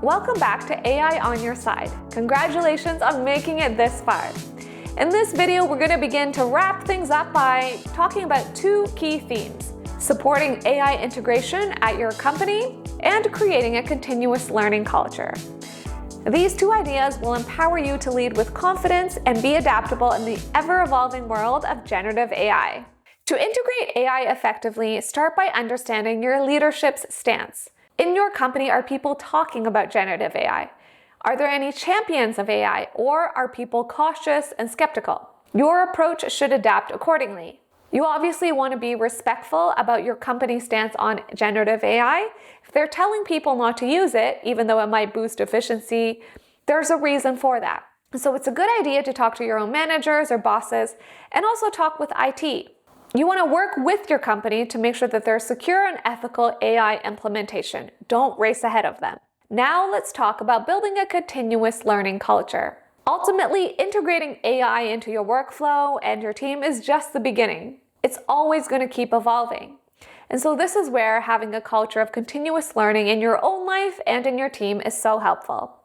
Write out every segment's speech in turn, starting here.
welcome back to AI on Your Side. Congratulations on making it this far. In this video, we're going to begin to wrap things up by talking about two key themes: supporting AI integration at your company and creating a continuous learning culture. These two ideas will empower you to lead with confidence and be adaptable in the ever-evolving world of generative AI. To integrate AI effectively, start by understanding your leadership's stance. In your company, are people talking about generative AI? Are there any champions of AI, or are people cautious and skeptical? Your approach should adapt accordingly. You obviously want to be respectful about your company's stance on generative AI. If they're telling people not to use it, even though it might boost efficiency, there's a reason for that. So it's a good idea to talk to your own managers or bosses and also talk with IT. You want to work with your company to make sure that there's secure and ethical AI implementation. Don't race ahead of them. Now let's talk about building a continuous learning culture. Ultimately, integrating AI into your workflow and your team is just the beginning. It's always going to keep evolving. And so this is where having a culture of continuous learning in your own life and in your team is so helpful.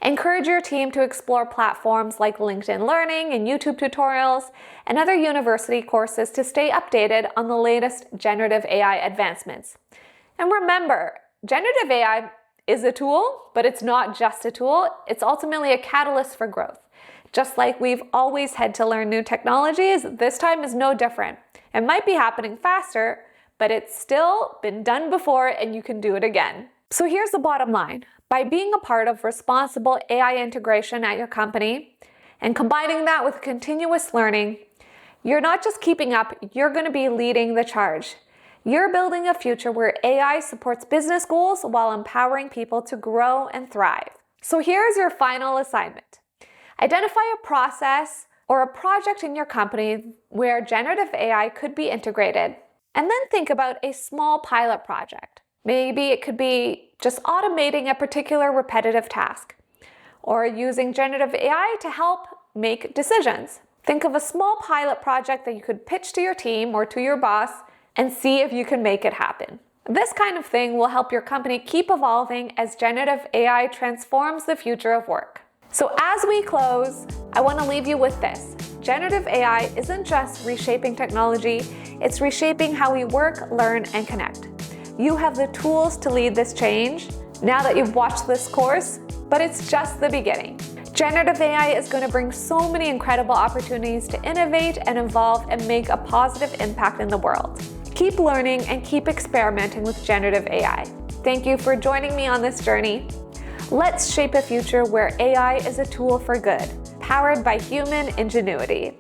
Encourage your team to explore platforms like LinkedIn Learning and YouTube tutorials and other university courses to stay updated on the latest generative AI advancements. And remember, generative AI is a tool, but it's not just a tool. It's ultimately a catalyst for growth. Just like we've always had to learn new technologies, this time is no different. It might be happening faster, but it's still been done before and you can do it again. So here's the bottom line. By being a part of responsible AI integration at your company and combining that with continuous learning, you're not just keeping up, you're going to be leading the charge. You're building a future where AI supports business goals while empowering people to grow and thrive. So here's your final assignment. Identify a process or a project in your company where generative AI could be integrated, and then think about a small pilot project. Maybe it could be just automating a particular repetitive task, or using generative AI to help make decisions. Think of a small pilot project that you could pitch to your team or to your boss and see if you can make it happen. This kind of thing will help your company keep evolving as generative AI transforms the future of work. So as we close, I want to leave you with this. Generative AI isn't just reshaping technology, it's reshaping how we work, learn, and connect. You have the tools to lead this change now that you've watched this course, but it's just the beginning. Generative AI is going to bring so many incredible opportunities to innovate and evolve and make a positive impact in the world. Keep learning and keep experimenting with generative AI. Thank you for joining me on this journey. Let's shape a future where AI is a tool for good, powered by human ingenuity.